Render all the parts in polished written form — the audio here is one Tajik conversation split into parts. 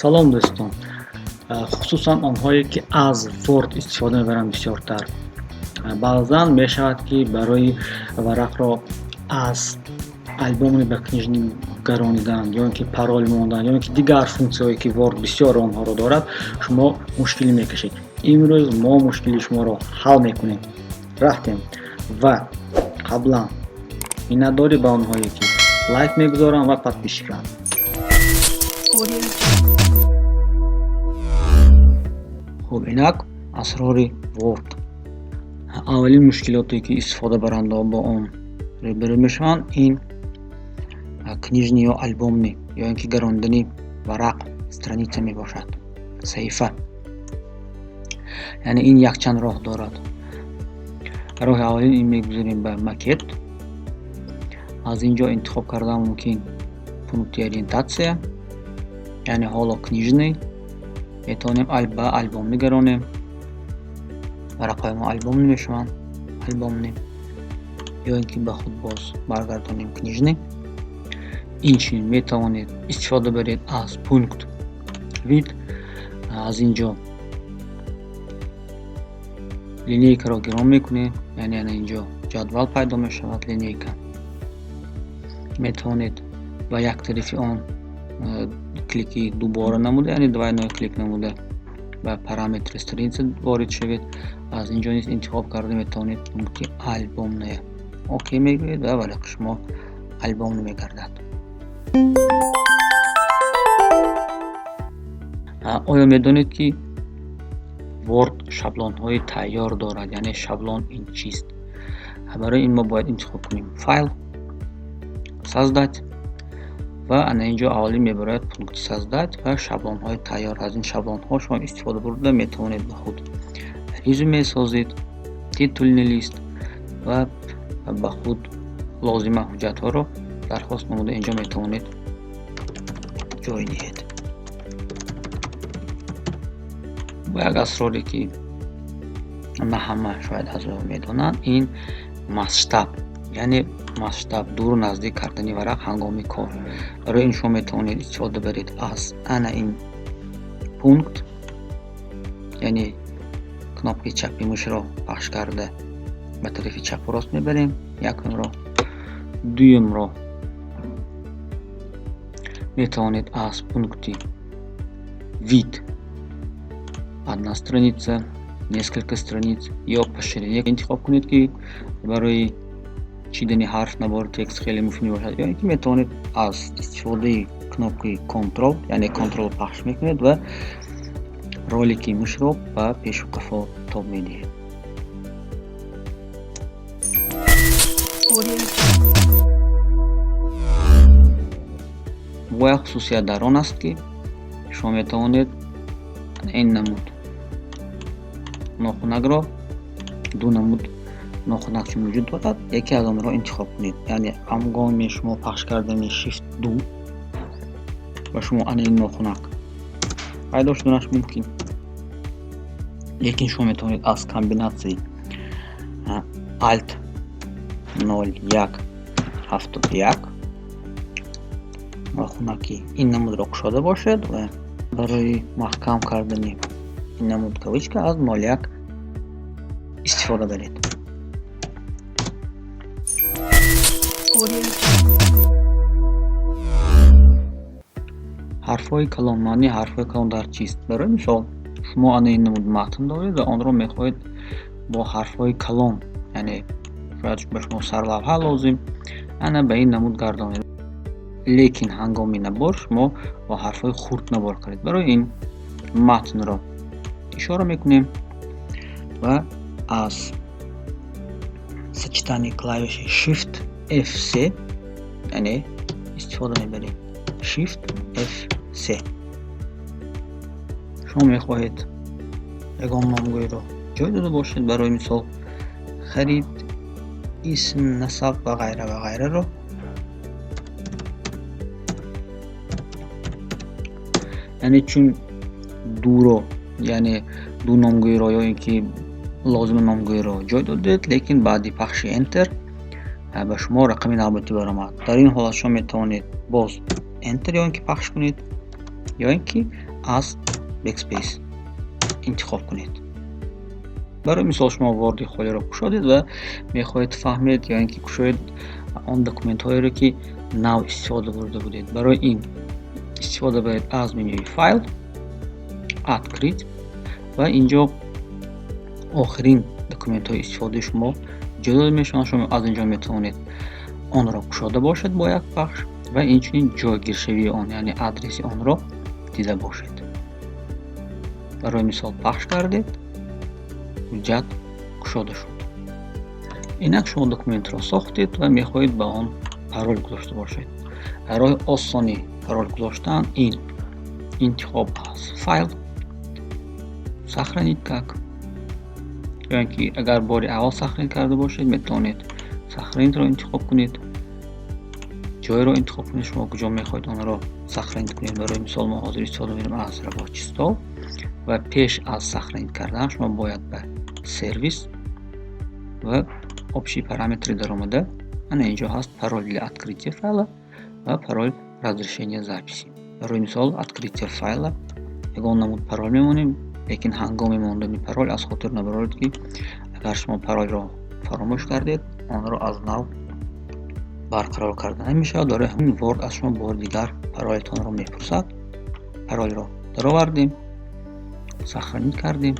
салом дӯстон, хусусан онҳое ки аз Word истифода мебаранд бисёртар. Баъзан мешавад ки барои варақро аз альбоми ба книжнӣ гаронидан ё ин ки парол мондан ё ин ки дигар функсияҳое ки Word бисёр онҳоро дорад, шумо мушкилӣ мекашед. Имрӯз мо мушкили шуморо ҳал мекунем. Рафтем ва қаблан миннатдорӣ ба онҳое ки лайк мегузоранд ва подписчиканд. хуб, инак асрори Word. Аввалин мушкилоте ки истифодабарандаҳо бо он рӯбарӯ мешаванд, ин книжнӣ ё альбомнӣ ё ин ки гаронидани варақ, страница мебошад, саҳифа. Яъне ин якчанд роҳ дорад. Роҳи аввалин ин мегузорем ба макет. Аз инҷо интихоб кардан мумкин пункти ориентатсия, яъне ҳоло книжный. Метавонем ба альбомнӣ гаронем. Варақҳои мо альбомнӣ мешаванд, альбомнӣ. ё ин ки ба худ боз баргардонем книжнӣ. Инчунин метавонед истифода баред аз пункт вид. Аз инҷо линейкаро гиром мекунем, яъне ана инҷо ҷадвал пайдо мешавад, линейка. Метавонед ба як тарафи он клики дубора намуда, яъне двойной клик намуда ба параметри страница ворид шавед. Аз инҷо низ интихоб карда метавонед пункти альбомная окей мегӯед ва варақи шумо альбомнӣ мегардад. оё медонед ки Word шаблонҳои тайёр дорад, яъне шаблон ин чист? Барои ин мо бояд интихоб кунем файл, создать ва ана инҷо аввалин мебарояд пункти создать ва шаблонҳои тайёр. Аз ин шаблонҳо шумо истифода бурда метавонед ба худ резюме созед, титулный лист ва ба худ лозима ҳуҷҷатҳоро дархост намуда инҷо метавонед ҷой диҳед. ва як асроре ки на ҳама шояд аз он медонанд, ин масштаб, яъне масштаб, дуру наздик кардани варақ ҳангоми кор. Барои ин шумо метавонед истифода баред аз ана ин пункт, яъне кнопки чапи мушро пахш карда ба тарафи чапу рост мебарем. Якумро, дуюмро метавонед аз пункти вид одна страница, несколько страниц ё по ширине интихоб кунед ки барои чидани ҳарф набори текст хеле муфид мебошад. ё ин ки метавонед аз истифодаи кнопкаи контрол, яъне контрол пахш мекунед ва ролики мушро ба пешу қафо тоб медиҳед. ва як хусусият дар он аст ки шумо метавонед ин намуд нохунакро, ду намуд нохунак чун вуҷуд дорад, яке аз онро интихоб кунед. Яъне ҳангоми шумо пахш кардани shift 2 ва шумо ана ин нохунак пайдо шуданаш мумкин. Лекин шумо метавонед аз комбинатсияи alt 0171 нохунаки ин намудро кушода бошад ва барои маҳкам кардани ин намуд кавичка аз 01 истифода баред. ҳарфҳои калон, маъни ҳарфҳои калон дар чист? Барои мисол, шумо ана ин намуд матн доред ва онро мехоҳед бо ҳарфҳои калон, яъне шояд ба шумо сарлавҳа лозим, ана ба ин намуд гардонед. Лекин ҳангоми набор шумо бо ҳарфҳои хурд набор каред. Барои ин матнро ишора мекунем ва аз сачитани клавиши shift F3, яъне истифода мебарем shift F3. шумо мехоҳед ягон номгӯйро ҷой дода бошед. Барои мисол харид, исм, насаб ва ғайра ва ғайраро яъне чун дуро, яъне ду номгӯйро ё ин ки лозима номгӯйро ҷой додед, лекин баъди пахши enter ба шумо рақами навбатӣ баромад. Дар ин ҳолат шумо метавонед боз enter ё ин ки пахш кунед ё ин ки از بکسپیس انتخاب کنید. برای مثال شما ورد خالی را گشادید و میخواهید فهمید یا اینکه گشایید آن دکومنت هایی را که نو استفاده برده بودید. برای این استفاده باید از منوی فایل، اد کرید و اینجا آخرین دکومنت های استفاده شما جدا میشن. شما از اینجا میتونید آن را گشاده باشد با یک بخش و اینچنین جایگیرشوی آن یعنی آدرس آن را دیده باشید. برای مثال پخش کردید، حجت گشاده شد. اینک شما دکومنت را ساختید و میخواهید به آن پرول گذاشته باشید. برای آسانی پرول گذاشتن این انتخاب از فایل، سخرانید как. یعنی که اگر بار اول سخران کرده باشید میتونید سخرانید را انتخاب کنید. جای را انتخاب کنید شما کجا میخواهید آن را سخرانید کنید. برای مثال ما حاضر استفاده می‌کنیم از رباچستان و پیش از سخرانید کردن شما باید به سرویس و общий параметры در آمده. اینجا هست пароль для открытия файла و пароль разрешения записи. برای مثال открытие файла یگان نمود пароль میمونیم، لیکن هنگام ماندن пароль از خاطر نبرید که اگر شما пароль را فراموش کردید آن را از نو برقرار کردن نمیشه. داره همین ورد از شما بار دیگر пароль تان را میپرسد. пароль را در آوردیم، سخرانی کردیم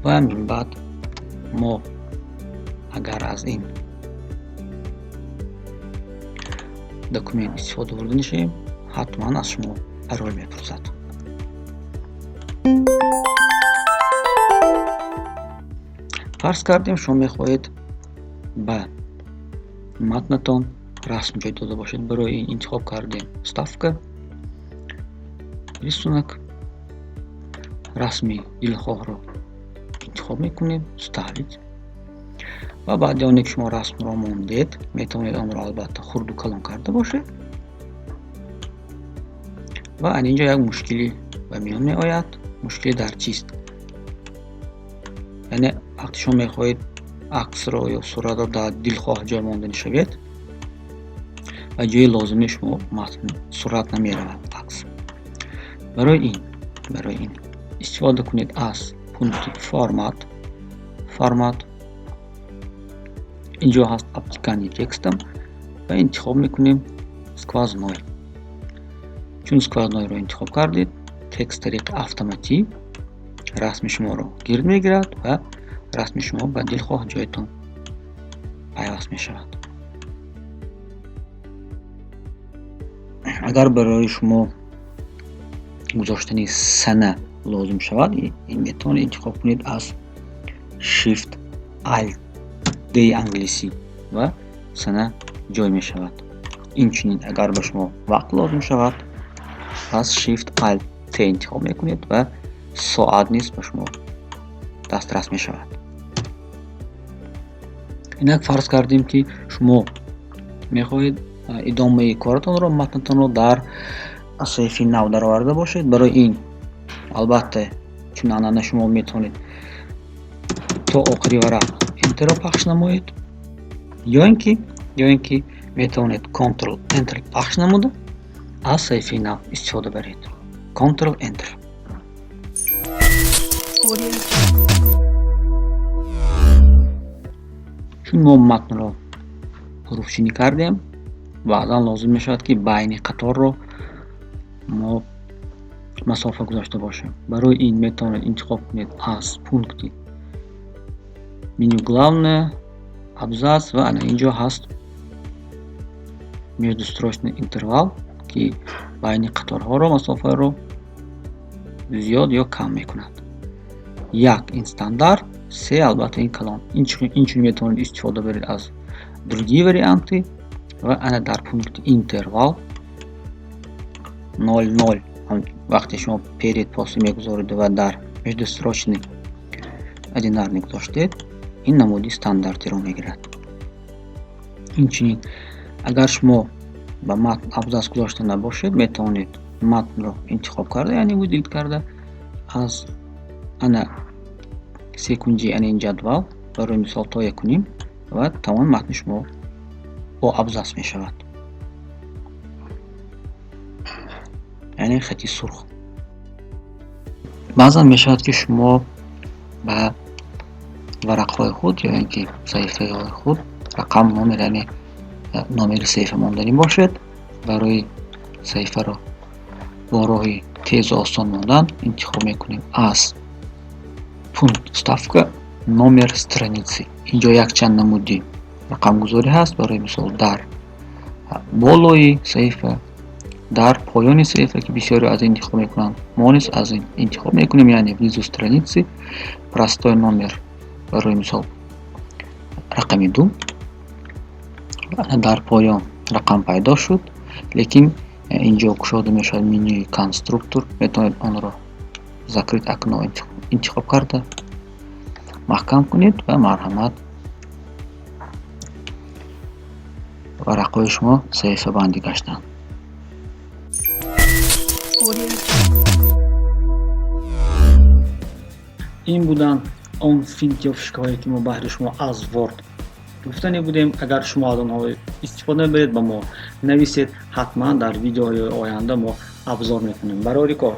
و همین بعد ما اگر از این دکومنت استفاده برده نشیم حتما از شما пароль میپرسد. فرض کردیم شما میخواهید به متنتان رسم جای داده باشید. برای این انتخاب کردیم ставка، рисунок، رسمی دلخواه را انتخاب میکنیم، ставить و بعد آن که شما رسم را موندید میتونید آن را البته خرد و کلان کرده باشید. و اینجا یک مشکلی به میان می آید. مشکلی در چیست؟ یعنی وقتی شما میخواهید عکس را یا صورت را در دلخواه جای ماندنی شوید و جای لازمی شما صورت نمی رود عکس. برای این استفاده کنید از پونکت فرمت. اینجا هست обтекание текстом و انتخاب میکنیم сквозной. چون сквозной را انتخاب کردید تکست طریق автоматик رسم شما را گرد میگیرد و رسم شما به دلخواه جایتان پیوست می شود. اگر برای شما گذاشتن سنه لازم شود این میتونید انتخاب کنید از Shift Alt D انگلیسی و سنه جای می شود. اینچنین اگر به شما وقت لازم شود از Shift Alt T انتخاب میکنید و ساعت نیست به شما دسترس می شود. اینک فرض کردیم که شما میخواهید ادامه کارتان را متنتان را در صفحه نو در آورده باشید. برای این البته چون انانه شما میتونید تا آخری ورق انتر را پخش نمایید یا اینکه میتونید کنترل انتر پخش نموده از صفحه نو استفاده برید. کنترل انتر. چون ما متن را حروف چینی کردیم بعدا لازم می شود که بین قطار را ما مسافه گذاشته باشیم. برای این میتونید انتخاب کنید از پونکتی меню главное абзац و اینجا هست междустрочный интервал که بین قطارها را مسافه را زیاد یا کم میکند. یک این استاندارد، سه البته این کلان. اینچون میتونید استفاده برید از другие варианты و انا در پونکت اینتروال 00 وقتی شما перед после میگذارید و در междустрочный одинарный گذاشتید این نمودی استانداردی رو میگیرد. اینچنین اگر شما به متن ابزاس گذاشته نباشید میتونید متن رو انتخاب کرده یعنی ویدیت کرده از انا سکونجی این جدول برای مثال تایید کنیم و تمام متن شما با ابزاس می شود. یعنی خطی سرخ. баъзан мешавад ки шумо ба варақҳои худ ё ин ки саҳифаҳои худ рақам номер, яъне номери саҳифа монданӣ бошед. барои саҳифаро бо роҳи тезу осон мондан интихоб мекунем аз пункт вставка номер страницы. инҷо якчанд намуди рақамгузорӣ ҳаст. барои мисол дар болои саҳифа, дар поёни саҳифа ки бисёре аз ин интихоб мекунанд. мо низ аз ин интихоб мекунем, яъне внизу страницы простой номер. барои мисол рақами 2. дар поён рақам пайдо шуд, лекин инҷо кушода мешавад менюи конструктор. метавонед онро закрит окно интихоб карда маҳкам кунед ва марҳамат, варақҳои шумо саҳифабандӣ гаштанд. ин буданд он финки ё фишкаҳое ки мо баҳри шумо аз Word гуфтанӣ будем. агар шумо аз онҳо истифода мебаред, ба мо нависед. ҳатман дар видеоҳои оянда мо абзор мекунем. барори кор.